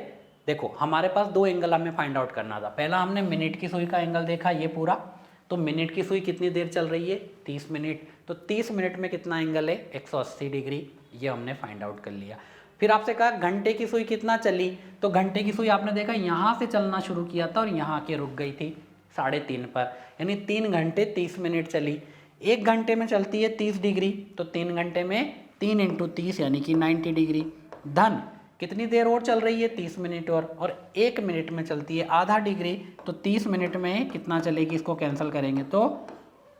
A: देखो हमारे पास 2 एंगल हमें फाइंड आउट करना था। पहला हमने मिनट की सुई का एंगल देखा, ये पूरा, तो मिनट की सुई कितनी देर चल रही है, 30 मिनट, तो 30 मिनट में कितना एंगल है, 180 डिग्री, ये हमने फाइंड आउट कर लिया। फिर आपसे कहा घंटे की सुई कितना चली, तो घंटे की सुई आपने देखा यहाँ से चलना शुरू किया था और यहाँ के रुक गई थी 3:30 पर, यानी 3 घंटे 30 मिनट चली। 1 घंटे में चलती है 30 डिग्री, तो 3 घंटे में 3 इंटू 30 यानी कि 90 डिग्री, धन कितनी देर और चल रही है, 30 मिनट और 1 मिनट में चलती है आधा डिग्री, तो 30 मिनट में कितना चलेगी, इसको कैंसिल करेंगे तो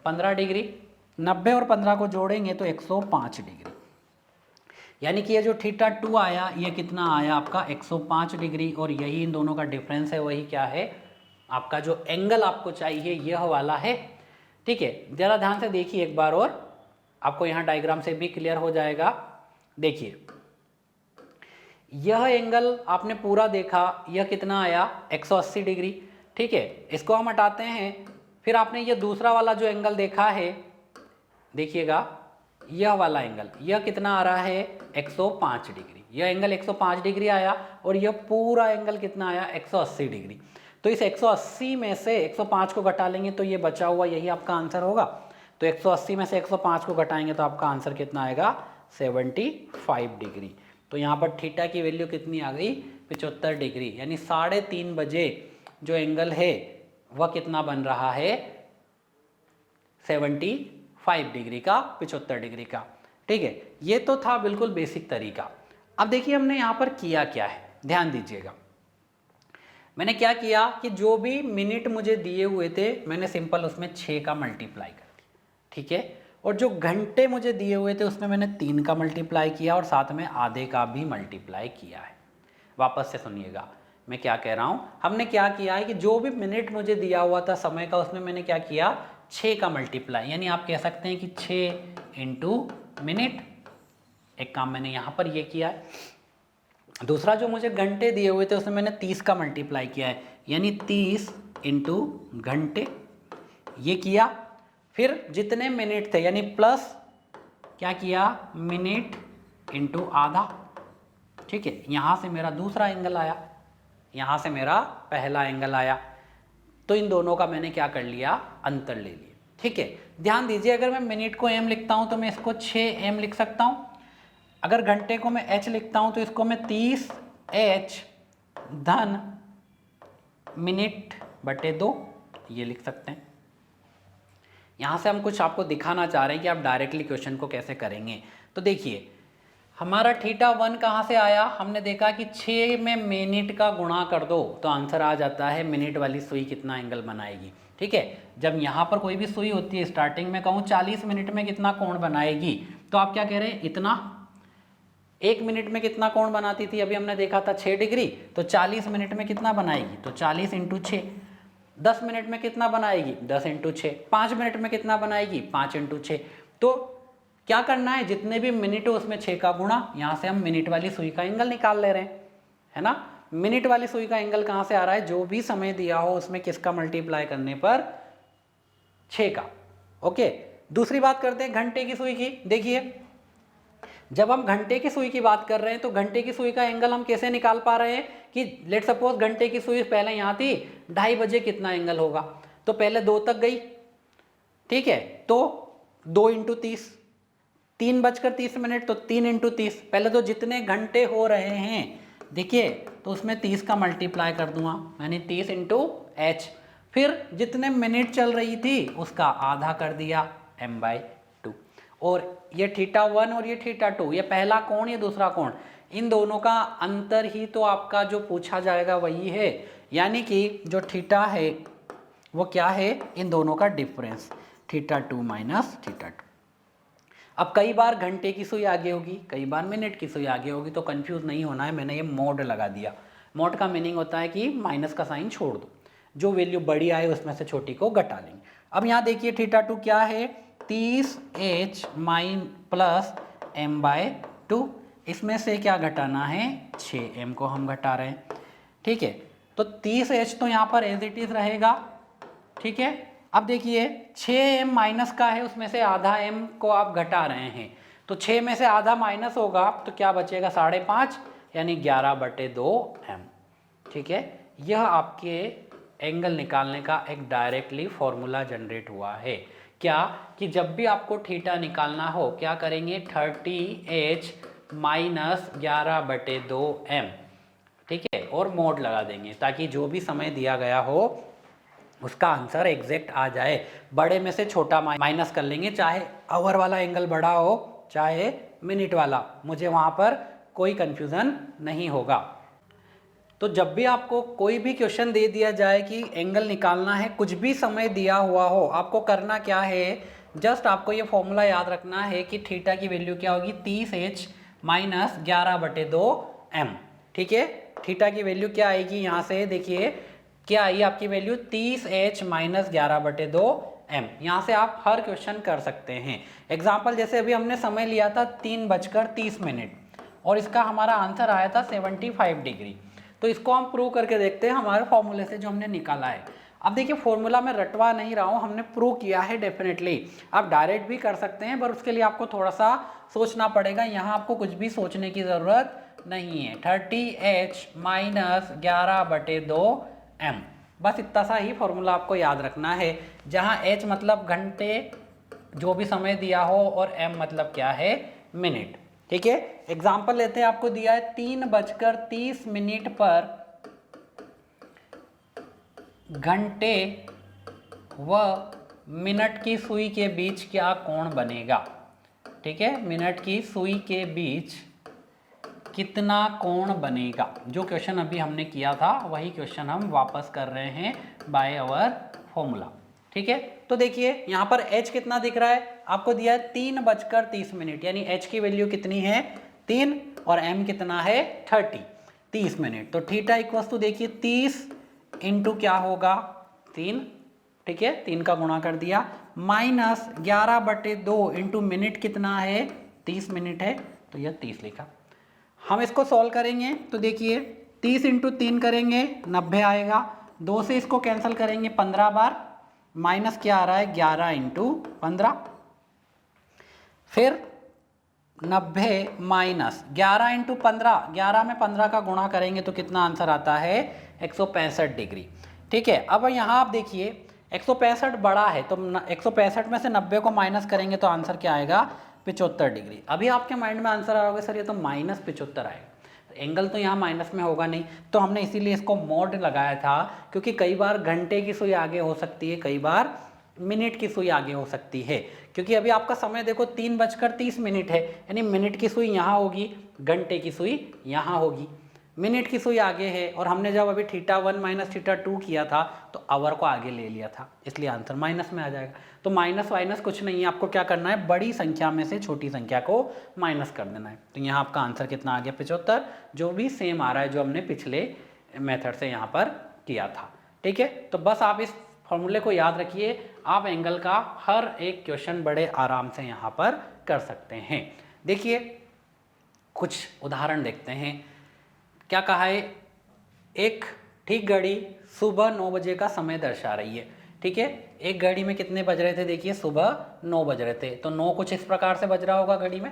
A: 15 डिग्री, 90 और 15 को जोड़ेंगे तो 105 डिग्री, यानी कि ये जो θ2 आया ये कितना आया आपका 105 डिग्री, और यही इन दोनों का डिफरेंस है, वही क्या है, आपका जो एंगल आपको चाहिए यह वाला है। ठीक है, जरा ध्यान से देखिए एक बार और, आपको यहाँ डायग्राम से भी क्लियर हो जाएगा। देखिए यह एंगल आपने पूरा देखा, यह कितना आया 180 डिग्री। ठीक है, इसको हम हटाते हैं, फिर आपने ये दूसरा वाला जो एंगल देखा है, देखिएगा यह वाला एंगल, यह कितना आ रहा है 105 डिग्री, यह एंगल 105 डिग्री आया, और यह पूरा एंगल कितना आया 180 डिग्री। तो इस 180 में से 105 को घटा लेंगे तो ये बचा हुआ यही आपका आंसर होगा। तो 180 में से 105 को घटाएंगे तो आपका आंसर कितना आएगा, 75 डिग्री। तो यहाँ पर थीटा की वैल्यू कितनी आ गई, 75 डिग्री, यानी 3:30 बजे जो एंगल है वह कितना बन रहा है, 75 डिग्री का, 75 डिग्री का। ठीक है, ये तो था बिल्कुल बेसिक तरीका। अब देखिए हमने यहाँ पर किया क्या है, ध्यान दीजिएगा। मैंने क्या किया कि जो भी मिनट मुझे दिए हुए थे मैंने सिंपल उसमें 6 का मल्टीप्लाई कर दिया। ठीक है, और जो घंटे मुझे दिए हुए थे उसमें मैंने 3 का मल्टीप्लाई किया और साथ में आधे का भी मल्टीप्लाई किया है। वापस से सुनिएगा मैं क्या कह रहा हूँ। हमने क्या किया है कि जो भी मिनट मुझे दिया हुआ था समय का, उसमें मैंने क्या किया, 6 का मल्टीप्लाई, यानी आप कह सकते हैं कि 6 इंटू मिनट। एक काम मैंने यहाँ पर ये किया है। दूसरा जो मुझे घंटे दिए हुए थे उसमें मैंने 30 का मल्टीप्लाई किया है, यानी 30 इंटू घंटे, ये किया। फिर जितने मिनट थे यानी प्लस क्या किया, मिनट इंटू आधा। ठीक है, यहाँ से मेरा दूसरा एंगल आया, यहाँ से मेरा पहला एंगल आया, तो इन दोनों का मैंने क्या कर लिया, अंतर ले लिया। ठीक है, ध्यान दीजिए, अगर मैं मिनट को m लिखता हूँ तो मैं इसको 6m लिख सकता हूँ। अगर घंटे को मैं h लिखता हूँ तो इसको मैं 30h धन मिनट बटे 2 ये लिख सकते हैं। यहाँ से हम कुछ आपको दिखाना चाह रहे हैं कि आप डायरेक्टली क्वेश्चन को कैसे करेंगे। तो देखिए हमारा θ1 कहाँ से आया, हमने देखा कि 6 में मिनट का गुणा कर दो तो आंसर आ जाता है मिनट वाली सुई कितना एंगल बनाएगी। ठीक है, जब यहाँ पर कोई भी सुई होती है, स्टार्टिंग में कहूँ 40 मिनट में कितना कोण बनाएगी, तो आप क्या कह रहे हैं, इतना। 1 मिनट में कितना कोण बनाती थी, अभी हमने देखा था 6 डिग्री, तो 40 मिनट में कितना बनाएगी, तो 40 इंटू 6। 10 मिनट में कितना बनाएगी, 10 इंटू 6। 5 मिनट में कितना बनाएगी, 5 इंटू 6। तो क्या करना है, जितने भी मिनट हो उसमें 6 का गुणा, यहाँ से हम मिनट वाली सुई का एंगल निकाल ले रहे हैं, है ना। मिनट वाली सुई का एंगल कहाँ से आ रहा है, जो भी समय दिया हो उसमें किसका मल्टीप्लाई करने पर, 6 का। ओके, दूसरी बात करते हैं घंटे की सुई की। देखिए जब हम घंटे की सुई की बात कर रहे हैं तो घंटे की सुई का एंगल हम कैसे निकाल पा रहे हैं कि लेट सपोज घंटे की सुई पहले यहाँ थी, 2:30 बजे कितना एंगल होगा, तो पहले 2 तक गई। ठीक है, तो 2 इंटू 30, 3:30 तो 3 इंटू 30। पहले तो जितने घंटे हो रहे हैं देखिए, तो उसमें 30 का मल्टीप्लाई कर दूंगा, यानी 30 इंटू h। फिर जितने मिनट चल रही थी उसका आधा कर दिया, m/2। और ये θ1 और ये θ2, ये पहला कोण, ये दूसरा कोण, इन दोनों का अंतर ही तो आपका जो पूछा जाएगा वही है, यानी कि जो थीटा है वो क्या है, इन दोनों का डिफरेंस, θ2 माइनस θ2। अब कई बार घंटे की सुई आगे होगी, कई बार मिनट की सुई आगे होगी, तो कंफ्यूज नहीं होना है, मैंने ये मोड लगा दिया। मोड का मीनिंग होता है कि माइनस का साइन छोड़ दो। जो वैल्यू बड़ी आए उसमें से छोटी को घटा लेंगे। अब यहाँ देखिए θ2 क्या है, 30h प्लस m/2, इसमें से क्या घटाना है, 6m को हम घटा रहे हैं। ठीक है, तो 30h तो यहाँ पर एज इट इज रहेगा। ठीक है, अब देखिए 6m माइनस का है, उसमें से आधा m को आप घटा रहे हैं, तो 6 में से आधा माइनस होगा तो क्या बचेगा, 5.5 यानी 11/2m। ठीक है, यह आपके एंगल निकालने का एक डायरेक्टली फॉर्मूला जनरेट हुआ है। क्या कि जब भी आपको थीटा निकालना हो क्या करेंगे, 30h माइनस 11/2m, ठीक है, और मोड लगा देंगे ताकि जो भी समय दिया गया हो उसका आंसर एग्जैक्ट आ जाए। बड़े में से छोटा माइनस कर लेंगे, चाहे आवर वाला एंगल बड़ा हो चाहे मिनट वाला, मुझे वहाँ पर कोई कंफ्यूजन नहीं होगा। तो जब भी आपको कोई भी क्वेश्चन दे दिया जाए कि एंगल निकालना है, कुछ भी समय दिया हुआ हो, आपको करना क्या है, जस्ट आपको ये फॉर्मूला याद रखना है कि थीटा की वैल्यू क्या होगी, 30h माइनस 11/2m। ठीक है, थीटा की वैल्यू क्या आएगी, यहाँ से देखिए क्या आई आपकी वैल्यू, 30h माइनस 11/2m। यहाँ से आप हर क्वेश्चन कर सकते हैं। एग्जाम्पल जैसे अभी हमने समय लिया था 3:30 और इसका हमारा आंसर आया था 75 डिग्री। तो इसको हम प्रूव करके देखते हैं हमारे फॉर्मूले से जो हमने निकाला है। अब देखिए फॉर्मूला मैं रटवा नहीं रहा हूँ, हमने प्रूव किया है डेफिनेटली। आप डायरेक्ट भी कर सकते हैं पर उसके लिए आपको थोड़ा सा सोचना पड़ेगा, यहाँ आपको कुछ भी सोचने की ज़रूरत नहीं है। 30h माइनस 11/2m, बस इतना सा ही फॉर्मूला आपको याद रखना है, जहाँ h मतलब घंटे जो भी समय दिया हो और m मतलब क्या है, मिनट। ठीक है, एग्जाम्पल लेते हैं, आपको दिया है 3:30 पर घंटे व मिनट की सुई के बीच क्या कोण बनेगा। ठीक है, मिनट की सुई के बीच कितना कोण बनेगा। जो क्वेश्चन अभी हमने किया था वही क्वेश्चन हम वापस कर रहे हैं बाय आवर फॉर्मूला। ठीक है, तो देखिए यहाँ पर h कितना दिख रहा है, आपको दिया है 3:30, यानी h की वैल्यू कितनी है, 3, और m कितना है 30 मिनट। तो थीटा इक्वल्स टू देखिए 30 इंटू क्या होगा, 3। ठीक है, 3 का गुणा कर दिया, माइनस 11/2 इंटू मिनट कितना है, 30 मिनट है, तो यह 30 लिखा। हम इसको सॉल्व करेंगे तो देखिए 30 इंटू 3 करेंगे 90 आएगा, 2 से इसको कैंसिल करेंगे 15 बार, माइनस क्या आ रहा है 11 इंटू 15, फिर 90 माइनस 11 इंटू 15, 11 में 15 का गुणा करेंगे तो कितना आंसर आता है, 165 डिग्री। ठीक है, अब यहाँ आप देखिए 165 बड़ा है तो 165 में से 90 को माइनस करेंगे तो आंसर क्या आएगा, 75 डिग्री। अभी आपके माइंड में आंसर आ रहा होगा सर ये तो -75 आएगा, एंगल तो यहाँ माइनस में होगा नहीं, तो हमने इसीलिए इसको मोड लगाया था, क्योंकि कई बार घंटे की सुई आगे हो सकती है, कई बार मिनट की सुई आगे हो सकती है। क्योंकि अभी आपका समय देखो 3:30 है, यानी मिनट की सुई यहाँ होगी, घंटे की सुई यहाँ होगी, मिनट की सुई आगे है, और हमने जब अभी θ1 माइनस θ2 किया था तो आवर को आगे ले लिया था, इसलिए आंसर माइनस में आ जाएगा। तो माइनस वाइनस कुछ नहीं है, आपको क्या करना है, बड़ी संख्या में से छोटी संख्या को माइनस कर देना है। तो यहाँ आपका आंसर कितना आ गया, 75, जो भी सेम आ रहा है जो हमने पिछले मेथड से यहाँ पर किया था। ठीक है, तो बस आप इस फॉर्मूले को याद रखिए, आप एंगल का हर एक क्वेश्चन बड़े आराम से यहाँ पर कर सकते हैं। देखिए कुछ उदाहरण देखते हैं। क्या कहा है, एक ठीक घड़ी सुबह 9 बजे का समय दर्शा रही है। ठीक है, एक घड़ी में कितने बज रहे थे, देखिए सुबह 9 बज रहे थे, तो 9 कुछ इस प्रकार से बज रहा होगा घड़ी में।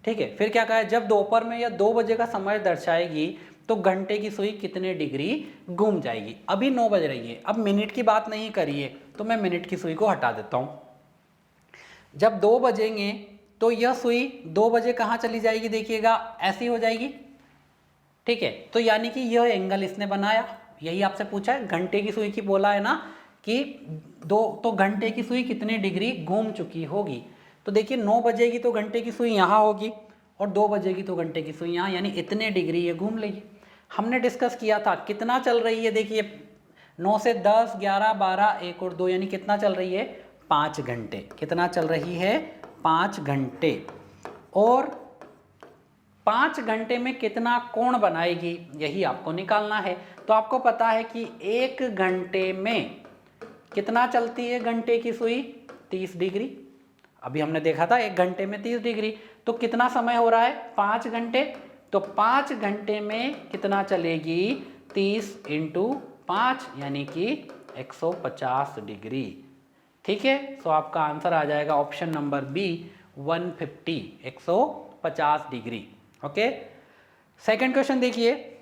A: ठीक है, फिर क्या कहा है, जब दोपहर में या 2 बजे का समय दर्शाएगी तो घंटे की सुई कितने डिग्री घूम जाएगी। अभी 9 बज रही है, अब मिनट की बात नहीं करिए तो मैं मिनट की सुई को हटा देता हूँ। जब 2 बजेंगे तो यह सुई 2 बजे कहाँ चली जाएगी, देखिएगा ऐसी हो जाएगी। ठीक है, तो यानी कि यह एंगल इसने बनाया, यही आपसे पूछा है, घंटे की सुई की बोला है ना कि तो घंटे की सुई कितने डिग्री घूम चुकी होगी। तो देखिए 9 बजेगी तो घंटे की सुई यहाँ होगी और 2 बजेगी तो घंटे की सुई यहाँ, यानी इतने डिग्री ये घूम लेगी। हमने डिस्कस किया था कितना चल रही है, देखिए 9 से 10, 11, 12, 1 और 2, यानी कितना चल रही है, 5 घंटे। कितना चल रही है, 5 घंटे। और 5 घंटे में कितना कोण बनाएगी, यही आपको निकालना है। तो आपको पता है कि 1 घंटे में कितना चलती है घंटे की सुई, 30 डिग्री। अभी हमने देखा था 1 घंटे में 30 डिग्री, तो कितना समय हो रहा है, 5 घंटे। तो 5 घंटे में कितना चलेगी, 30 इंटू 5 यानी कि 150 डिग्री। ठीक है, तो आपका आंसर आ जाएगा ऑप्शन नंबर बी 150, 150 डिग्री। ओके, सेकंड क्वेश्चन देखिए,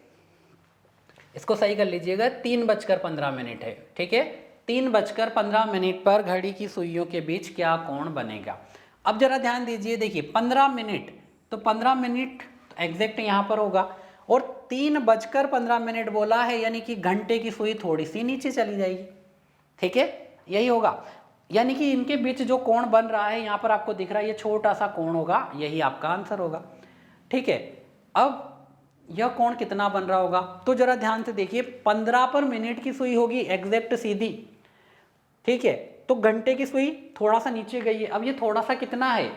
A: इसको सही कर लीजिएगा। 3:15 है। ठीक है, 3:15 पर घड़ी की सुइयों के बीच क्या कोण बनेगा। अब जरा ध्यान दीजिए, देखिए 15 मिनट, तो 15 मिनट एग्जैक्ट यहाँ पर होगा, और 3:15 बोला है, यानी कि घंटे की सुई थोड़ी सी नीचे चली जाएगी। ठीक है, यही होगा, यानी कि इनके बीच जो कोण बन रहा है यहाँ पर आपको दिख रहा है, ये छोटा सा कोण होगा, यही आपका आंसर होगा। ठीक है, अब यह कोण कितना बन रहा होगा, तो जरा ध्यान से देखिए, 15 पर मिनट की सुई होगी एग्जैक्ट सीधी। ठीक है, तो घंटे की सुई थोड़ा सा नीचे गई है। अब ये थोड़ा सा कितना है,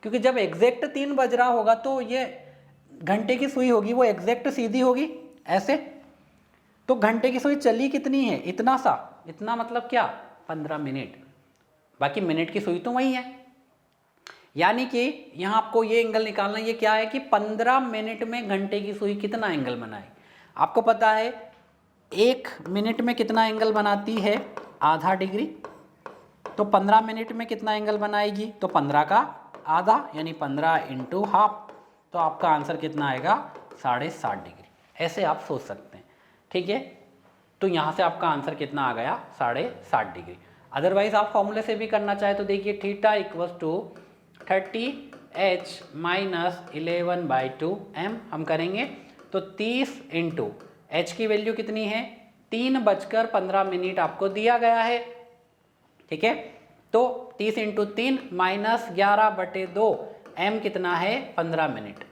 A: क्योंकि जब एग्जैक्ट 3 बज रहा होगा तो ये घंटे की सुई होगी वो एग्जैक्ट सीधी होगी ऐसे। तो घंटे की सुई चली कितनी है, इतना सा, इतना मतलब क्या, 15 मिनट। बाकी मिनट की सुई तो वही है, यानी कि यहाँ आपको ये एंगल निकालना, ये क्या है कि 15 मिनट में घंटे की सुई कितना एंगल बनाए। आपको पता है 1 मिनट में कितना एंगल बनाती है, आधा डिग्री। तो 15 मिनट में कितना एंगल बनाएगी, तो 15 का आधा यानी 15 इंटू हाफ। तो आपका आंसर कितना आएगा, 7.5 डिग्री। ऐसे आप सोच सकते हैं। ठीक है, तो यहाँ से आपका आंसर कितना आ गया, 7.5 डिग्री। अदरवाइज आप फॉर्मूले से भी करना चाहे तो देखिए, theta equals to 30h minus 11/2 m हम करेंगे। तो 30 इंटू h की वैल्यू कितनी है, 3:15 आपको दिया गया है। ठीक है, तो 30 इंटू 3 माइनस 11/2 m कितना है, 15 मिनट।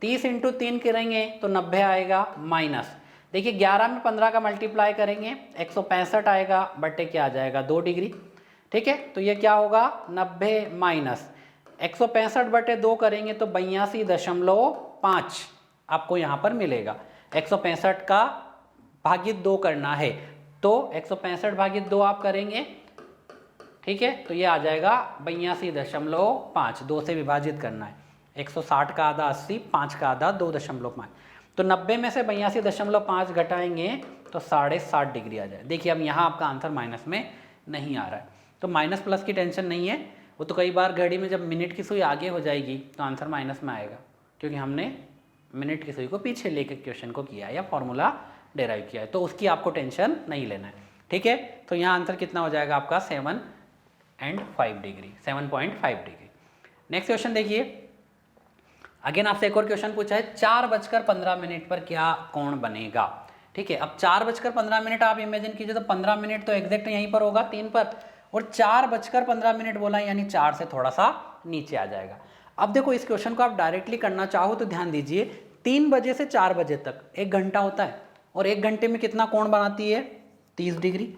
A: 30 इंटू 3 करेंगे तो 90 आएगा, माइनस देखिए 11 में 15 का मल्टीप्लाई करेंगे 165 आएगा, बटे क्या आ जाएगा, 2 डिग्री। ठीक है, तो ये क्या होगा, 90 माइनस 165/2 करेंगे तो 82.5 आपको यहाँ पर मिलेगा। 165 का भागित 2 करना है, तो 165 भागित 2 आप करेंगे। ठीक है, तो ये आ जाएगा 82.5, 2 से विभाजित करना है। 160 का आधा 80, 5 का आधा 2.5। तो 90 में से 82.5 घटाएंगे तो 7.5 डिग्री आ जाए। देखिए अब यहाँ आपका आंसर माइनस में नहीं आ रहा है, तो माइनस प्लस की टेंशन नहीं है। वो तो कई बार घड़ी में जब मिनट की सुई आगे हो जाएगी तो आंसर माइनस में आएगा, क्योंकि हमने मिनट की सुई को पीछे लेकर क्वेश्चन को किया है या फॉर्मूला डेराइव किया है, तो उसकी आपको टेंशन नहीं लेना है। ठीक है, तो यहाँ आंसर कितना हो जाएगा आपका 7.5 डिग्री, 7.5 डिग्री। नेक्स्ट क्वेश्चन देखिए, अगेन आपसे एक और क्वेश्चन पूछा है, 4:15 पर क्या कोण बनेगा। ठीक है, अब 4:15 आप इमेजिन कीजिए, तो 15 मिनट तो एग्जैक्ट यहीं पर होगा 3 पर, और 4:15 बोला यानी 4 से थोड़ा सा नीचे आ जाएगा। अब देखो इस क्वेश्चन को आप डायरेक्टली करना चाहो तो ध्यान दीजिए, 3 बजे से 4 बजे तक 1 घंटा होता है, और 1 घंटे में कितना कोण बनाती है, 30 डिग्री।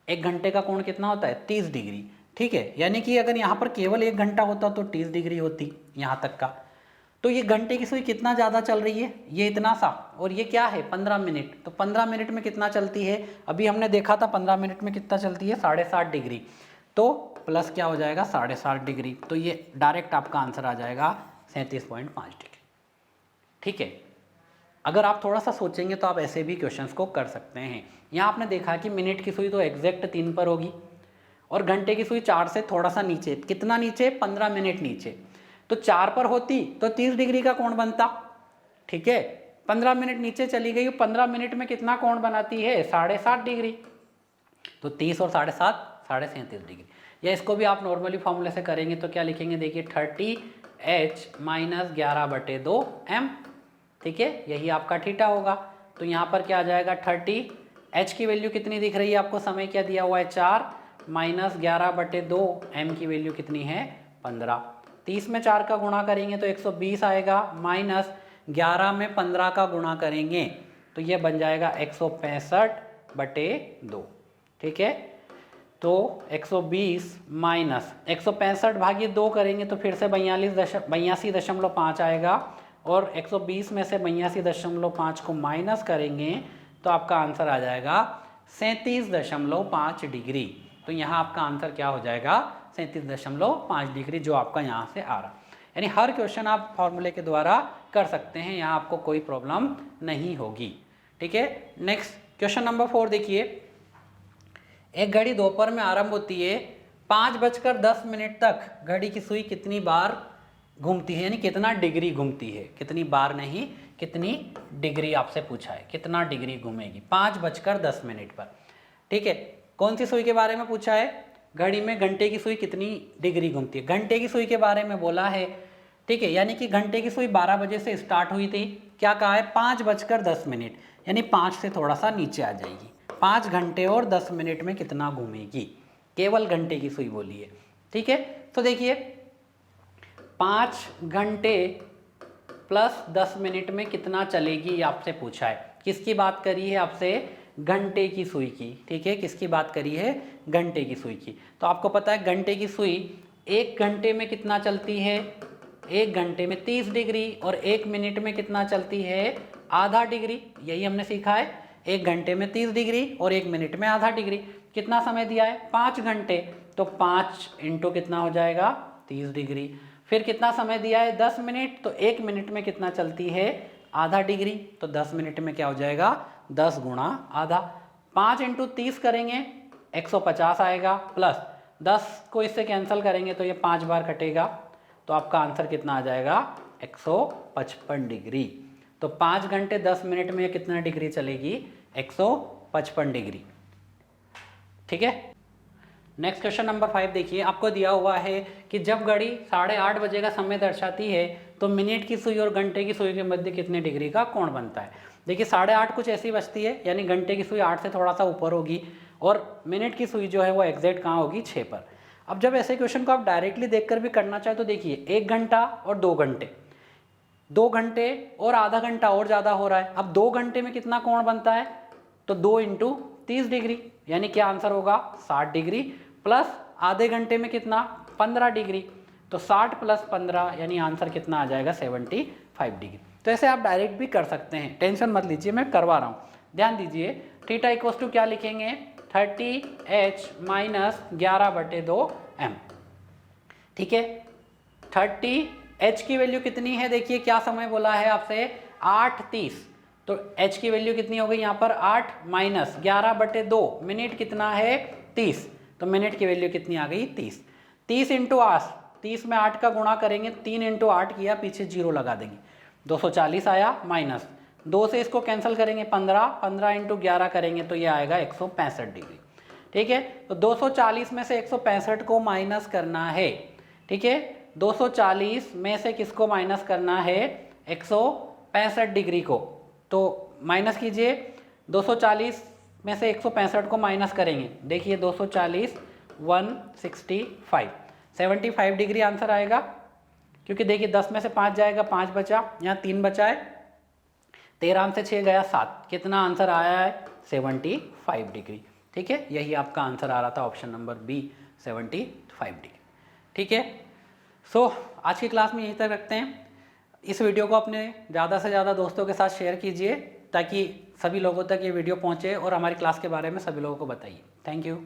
A: 1 घंटे का कोण कितना होता है, 30 डिग्री। ठीक है, यानी कि अगर यहाँ पर केवल 1 घंटा होता तो 30 डिग्री होती यहाँ तक का। तो ये घंटे की सुई कितना ज़्यादा चल रही है, ये इतना सा, और ये क्या है 15 मिनट। तो 15 मिनट में कितना चलती है, अभी हमने देखा था 15 मिनट में कितना चलती है, 7.5 डिग्री। तो प्लस क्या हो जाएगा, 7.5 डिग्री। तो ये डायरेक्ट आपका आंसर आ जाएगा 37.5 डिग्री। ठीक है, अगर आप थोड़ा सा सोचेंगे तो आप ऐसे भी क्वेश्चंस को कर सकते हैं। यहाँ आपने देखा कि मिनट की सुई तो एग्जैक्ट 3 पर होगी, और घंटे की सुई 4 से थोड़ा सा नीचे, कितना नीचे, 15 मिनट नीचे। तो 4 पर होती तो 30 डिग्री का कोण बनता। ठीक है, 15 मिनट नीचे चली गई, 15 मिनट में कितना कोण बनाती है, 7.5 डिग्री। तो 30 और 7.5, 37.5 डिग्री। या इसको भी आप नॉर्मली फॉर्मूले से करेंगे तो क्या लिखेंगे, देखिए 30h माइनस 11/2 m। ठीक है, यही आपका थीटा होगा। तो यहाँ पर क्या आ जाएगा, 30h की वैल्यू कितनी दिख रही है आपको, समय क्या दिया हुआ है, 4, माइनस 11/2 m की वैल्यू कितनी है, 15। 30 में 4 का गुणा करेंगे तो 120 आएगा, माइनस 11 में 15 का गुणा करेंगे तो ये बन जाएगा 165/2। ठीक है, तो 120 माइनस 165 भागित 2 करेंगे तो फिर से 82.5 आएगा, और 120 में से 82.5 को माइनस करेंगे तो आपका आंसर आ जाएगा 37.5 डिग्री। तो यहाँ आपका आंसर क्या हो जाएगा 37.5 डिग्री, जो आपका यहाँ से आ रहा। यानी हर क्वेश्चन आप फॉर्मूले के द्वारा कर सकते हैं, यहाँ आपको कोई प्रॉब्लम नहीं होगी। ठीक है, नेक्स्ट क्वेश्चन नंबर 4 देखिए। एक घड़ी दोपहर में आरंभ होती है, 5:10 तक घड़ी की सुई कितनी बार घूमती है, यानी कितना डिग्री घूमती है, कितनी बार नहीं कितनी डिग्री आपसे पूछा है, कितना डिग्री घूमेगी 5:10 पर। ठीक है, कौन सी सुई के बारे में पूछा है, घड़ी में घंटे की सुई कितनी डिग्री घूमती है, घंटे की सुई के बारे में बोला है। ठीक है, यानी कि घंटे की सुई 12 बजे से स्टार्ट हुई थी, क्या कहा है 5:10, यानी 5 से थोड़ा सा नीचे आ जाएगी। 5 घंटे और 10 मिनट में कितना घूमेगी, केवल घंटे की सुई बोली है। ठीक है, तो देखिए 5 घंटे प्लस 10 मिनट में कितना चलेगी आपसे पूछा है। किसकी बात करी है आपसे, घंटे की सुई की। ठीक है, किसकी बात करी है, घंटे की सुई की। तो आपको पता है घंटे की सुई 1 घंटे में कितना चलती है, 1 घंटे में 30 डिग्री, और 1 मिनट में कितना चलती है, आधा डिग्री। यही हमने सीखा है, 1 घंटे में 30 डिग्री और 1 मिनट में आधा डिग्री। कितना समय दिया है 5 घंटे, तो 5 इंटू कितना हो जाएगा 30 डिग्री। फिर कितना समय दिया है 10 मिनट, तो 1 मिनट में कितना चलती है, आधा डिग्री, तो 10 मिनट में क्या हो जाएगा 10 गुणा आधा। 5 इंटू 30 करेंगे 150 आएगा, प्लस 10 को इससे कैंसिल करेंगे तो ये 5 बार कटेगा, तो आपका आंसर कितना आ जाएगा 155 डिग्री। तो 5 घंटे 10 मिनट में कितना डिग्री चलेगी, 155 डिग्री। ठीक है, नेक्स्ट क्वेश्चन नंबर 5 देखिए। आपको दिया हुआ है कि जब घड़ी 8:30 बजे का समय दर्शाती है तो मिनट की सुई और घंटे की सुई के मध्य कितने डिग्री का कोण बनता है। देखिए 8:30 कुछ ऐसी बचती है, यानी घंटे की सुई 8 से थोड़ा सा ऊपर होगी, और मिनट की सुई जो है वो एग्जैक्ट कहाँ होगी 6 पर। अब जब ऐसे क्वेश्चन को आप डायरेक्टली देखकर भी करना चाहे तो देखिए 1 घंटा और 2 घंटे, 2 घंटे और आधा घंटा और ज़्यादा हो रहा है। अब 2 घंटे में कितना कोण बनता है, तो 2 इंटू 30 डिग्री, यानी क्या आंसर होगा 60 डिग्री, प्लस आधे घंटे में कितना 15 डिग्री, तो 60 प्लस 15 यानी आंसर कितना आ जाएगा 75 डिग्री। तो ऐसे आप डायरेक्ट भी कर सकते हैं, टेंशन मत लीजिए, मैं करवा रहा हूँ। ध्यान दीजिए, थीटा इक्वल्स टू क्या लिखेंगे 30h माइनस 11/2m। ठीक है, 30h की वैल्यू कितनी है, देखिए क्या समय बोला है आपसे 8:30, तो h की वैल्यू कितनी हो गई यहाँ पर 8 माइनस 11/2, मिनट कितना है 30, तो मिनट की वैल्यू कितनी आ गई 30। 30 इंटू 8, 30 में 8 का गुणा करेंगे, 3 इंटू 8 किया, पीछे 0 लगा देंगे, 240 आया, माइनस 2 से इसको कैंसिल करेंगे 15, 15 इंटू 11 करेंगे तो ये आएगा 165 डिग्री। ठीक है, तो 240 में से 165 को माइनस करना है। ठीक है, 240 में से किसको माइनस करना है 165 डिग्री को, तो माइनस कीजिए, 240 में से 165 को माइनस करेंगे, देखिए 240 165, 75 डिग्री आंसर आएगा, क्योंकि देखिए 10 में से 5 जाएगा, 5 बचा, यहाँ 3 बचा है, 13 से 6 गया 7, कितना आंसर आया है 75 डिग्री। ठीक है, यही आपका आंसर आ रहा था ऑप्शन नंबर बी 75 डिग्री। ठीक है, सो आज की क्लास में यहीं तक रखते हैं। इस वीडियो को अपने ज़्यादा से ज़्यादा दोस्तों के साथ शेयर कीजिए ताकि सभी लोगों तक ये वीडियो पहुँचे और हमारी क्लास के बारे में सभी लोगों को बताइए। Thank you.